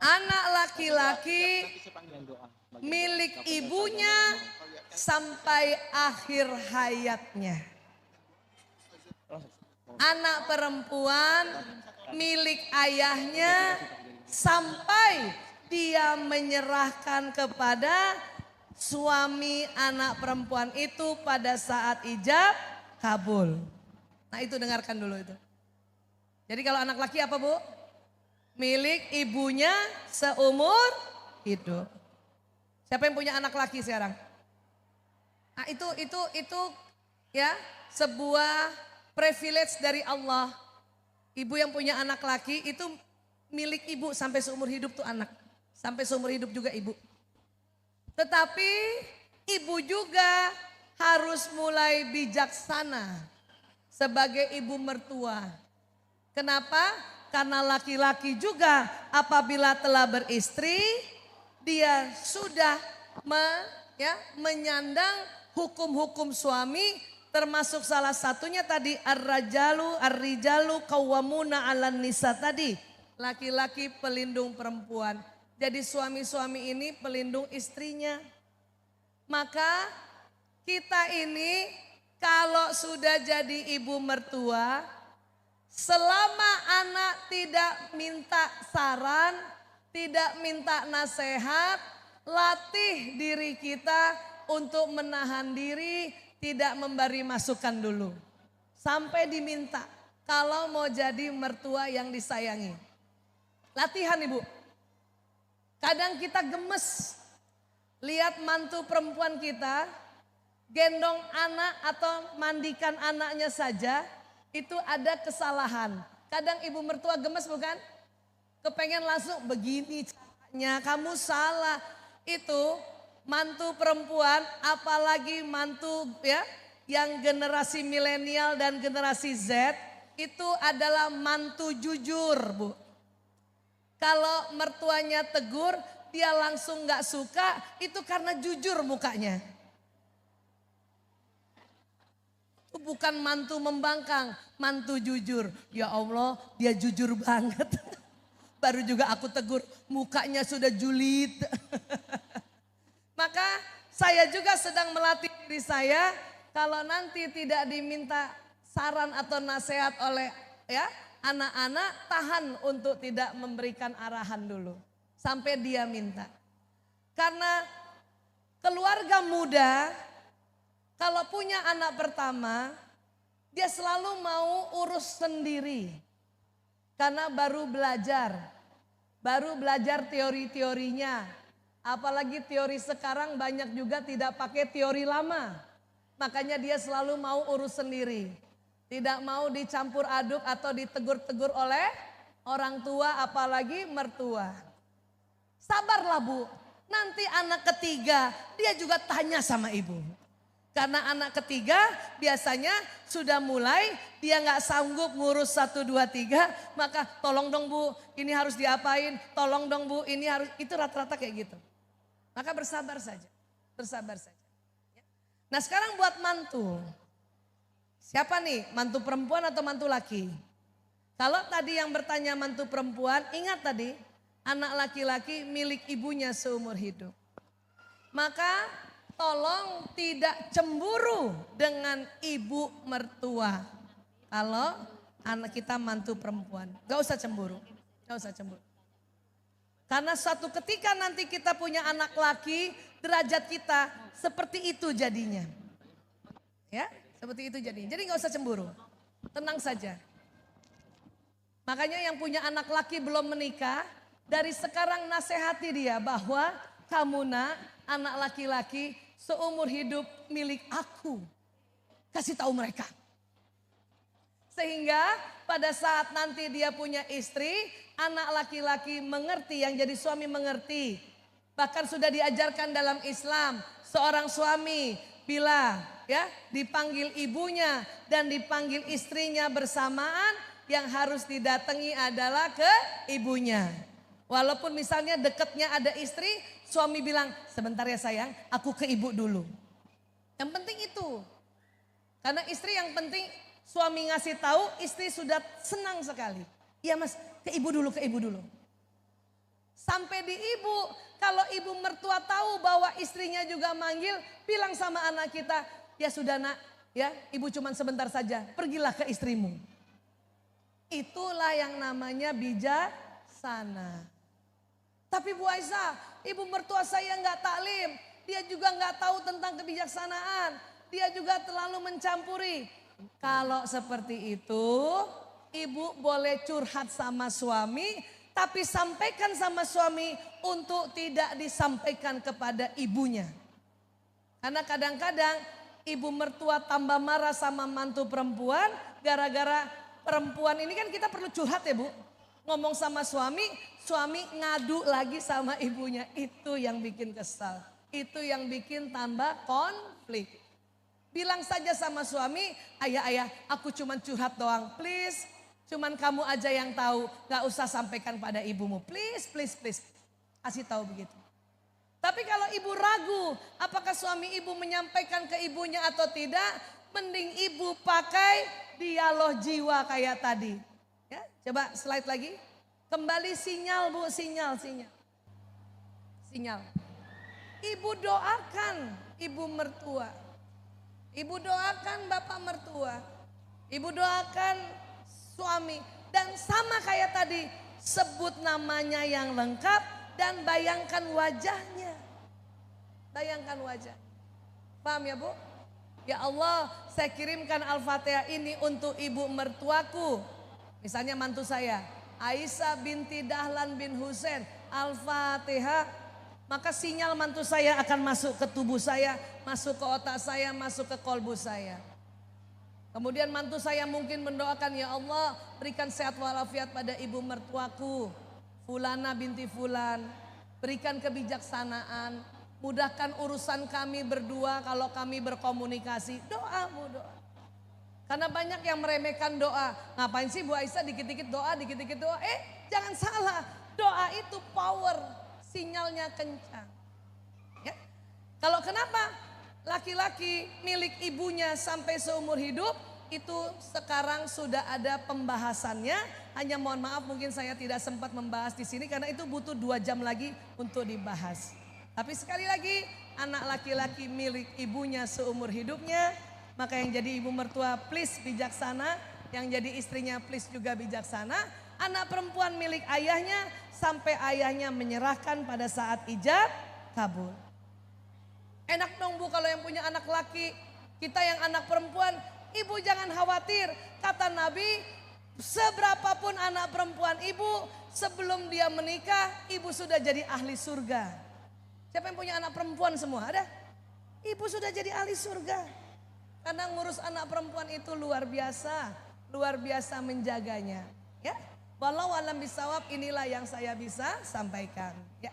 anak laki-laki milik ibunya sampai akhir hayatnya. Anak perempuan milik ayahnya sampai dia menyerahkan kepada suami anak perempuan itu pada saat ijab kabul. Nah itu dengarkan dulu itu. Jadi kalau anak laki apa Bu? Milik ibunya seumur hidup. Siapa yang punya anak laki sekarang? Nah itu ya sebuah privilege dari Allah. Ibu yang punya anak laki itu milik ibu sampai seumur hidup tuh anak. Sampai seumur hidup juga ibu. Tetapi ibu juga harus mulai bijaksana sebagai ibu mertua. Kenapa? Karena laki-laki juga apabila telah beristri, dia sudah menyandang hukum-hukum suami, termasuk salah satunya tadi ar-rijalu qawwamuna 'alan nisa tadi. Laki-laki pelindung perempuan. Jadi suami-suami ini pelindung istrinya. Maka kita ini kalau sudah jadi ibu mertua, selama anak tidak minta saran, tidak minta nasihat, latih diri kita untuk menahan diri, tidak memberi masukan dulu. Sampai diminta kalau mau jadi mertua yang disayangi. Latihan ibu. Kadang kita gemes lihat mantu perempuan kita gendong anak atau mandikan anaknya saja itu ada kesalahan. Kadang ibu mertua gemes bukan? Kepengen langsung begini caranya, kamu salah. Itu mantu perempuan apalagi mantu yang generasi milenial dan generasi Z itu adalah mantu jujur Bu. Kalau mertuanya tegur, dia langsung gak suka, itu karena jujur mukanya. Itu bukan mantu membangkang, mantu jujur. Ya Allah, dia jujur banget. Baru juga aku tegur, mukanya sudah julid. Maka saya juga sedang melatih diri saya, kalau nanti tidak diminta saran atau nasihat oleh anak-anak, tahan untuk tidak memberikan arahan dulu. Sampai dia minta. Karena keluarga muda, kalau punya anak pertama, dia selalu mau urus sendiri. Karena baru belajar teori-teorinya. Apalagi teori sekarang banyak juga tidak pakai teori lama. Makanya dia selalu mau urus sendiri. Tidak mau dicampur aduk atau ditegur-tegur oleh orang tua apalagi mertua. Sabarlah Bu, nanti anak ketiga dia juga tanya sama ibu. Karena anak ketiga biasanya sudah mulai dia gak sanggup ngurus 1, 2, 3. Maka tolong dong Bu ini harus diapain, tolong dong Bu ini harus, itu rata-rata kayak gitu. Maka bersabar saja. Nah sekarang buat mantu. Siapa nih, mantu perempuan atau mantu laki? Kalau tadi yang bertanya mantu perempuan, ingat tadi anak laki-laki milik ibunya seumur hidup. Maka tolong tidak cemburu dengan ibu mertua. Kalau anak kita mantu perempuan, gak usah cemburu. Karena suatu ketika nanti kita punya anak laki, derajat kita seperti itu jadinya. Ya. Seperti itu jadinya. Jadi gak usah cemburu. Tenang saja. Makanya yang punya anak laki belum menikah, dari sekarang nasihati dia bahwa kamu nak, anak laki-laki seumur hidup milik aku. Kasih tahu mereka. Sehingga pada saat nanti dia punya istri, anak laki-laki mengerti, yang jadi suami mengerti. Bahkan sudah diajarkan dalam Islam, seorang suami bila dipanggil ibunya dan dipanggil istrinya bersamaan, yang harus didatangi adalah ke ibunya. Walaupun misalnya dekatnya ada istri, suami bilang, sebentar ya sayang, aku ke ibu dulu. Yang penting itu. Karena istri yang penting suami ngasih tahu, istri sudah senang sekali. Iya mas, ke ibu dulu. Sampai di ibu, kalau ibu mertua tahu bahwa istrinya juga manggil, bilang sama anak kita, ya sudah nak, ya ibu cuman sebentar saja, pergilah ke istrimu. Itulah yang namanya bijaksana. Tapi Bu Aisyah, ibu mertua saya nggak taklim, dia juga nggak tahu tentang kebijaksanaan, dia juga terlalu mencampuri. Kalau seperti itu, ibu boleh curhat sama suami, tapi sampaikan sama suami untuk tidak disampaikan kepada ibunya. Karena kadang-kadang ibu mertua tambah marah sama mantu perempuan, gara-gara perempuan ini kan kita perlu curhat ya Bu. Ngomong sama suami, suami ngadu lagi sama ibunya. Itu yang bikin kesal. Itu yang bikin tambah konflik. Bilang saja sama suami, ayah, aku cuman curhat doang, please. Cuman kamu aja yang tahu, gak usah sampaikan pada ibumu, please. Kasih tahu begitu. Tapi kalau ibu ragu, apakah suami ibu menyampaikan ke ibunya atau tidak, mending ibu pakai dialog jiwa kayak tadi. Ya, coba slide lagi. Kembali sinyal Bu, sinyal. Ibu doakan ibu mertua. Ibu doakan bapak mertua. Ibu doakan suami. Dan sama kayak tadi, sebut namanya yang lengkap dan bayangkan wajahnya. Bayangkan wajah. Paham ya Bu? Ya Allah, saya kirimkan Al-Fatihah ini untuk ibu mertuaku. Misalnya mantu saya, Aisyah binti Dahlan bin Husain, Al-Fatihah. Maka sinyal mantu saya akan masuk ke tubuh saya, masuk ke otak saya, masuk ke kolbu saya. Kemudian mantu saya mungkin mendoakan, ya Allah berikan sehat walafiat pada ibu mertuaku, Fulana binti Fulan. Berikan kebijaksanaan, mudahkan urusan kami berdua kalau kami berkomunikasi. Doa Bu, doa. Karena banyak yang meremehkan doa. Ngapain sih Bu Aisyah dikit-dikit doa, dikit-dikit doa. Jangan salah, doa itu power, sinyalnya kencang. Ya. Kalau kenapa laki-laki milik ibunya sampai seumur hidup, itu sekarang sudah ada pembahasannya. Hanya mohon maaf mungkin saya tidak sempat membahas di sini karena itu butuh 2 jam lagi untuk dibahas. Tapi sekali lagi, anak laki-laki milik ibunya seumur hidupnya, maka yang jadi ibu mertua please bijaksana, yang jadi istrinya please juga bijaksana. Anak perempuan milik ayahnya sampai ayahnya menyerahkan pada saat ijab kabul. Enak dong Bu kalau yang punya anak laki, kita yang anak perempuan, ibu jangan khawatir. Kata Nabi, seberapapun anak perempuan ibu, sebelum dia menikah, ibu sudah jadi ahli surga. Siapa yang punya anak perempuan semua? Ada? Ibu sudah jadi ahli surga. Karena ngurus anak perempuan itu luar biasa menjaganya. Ya, walau alam bisawab, inilah yang saya bisa sampaikan. Ya.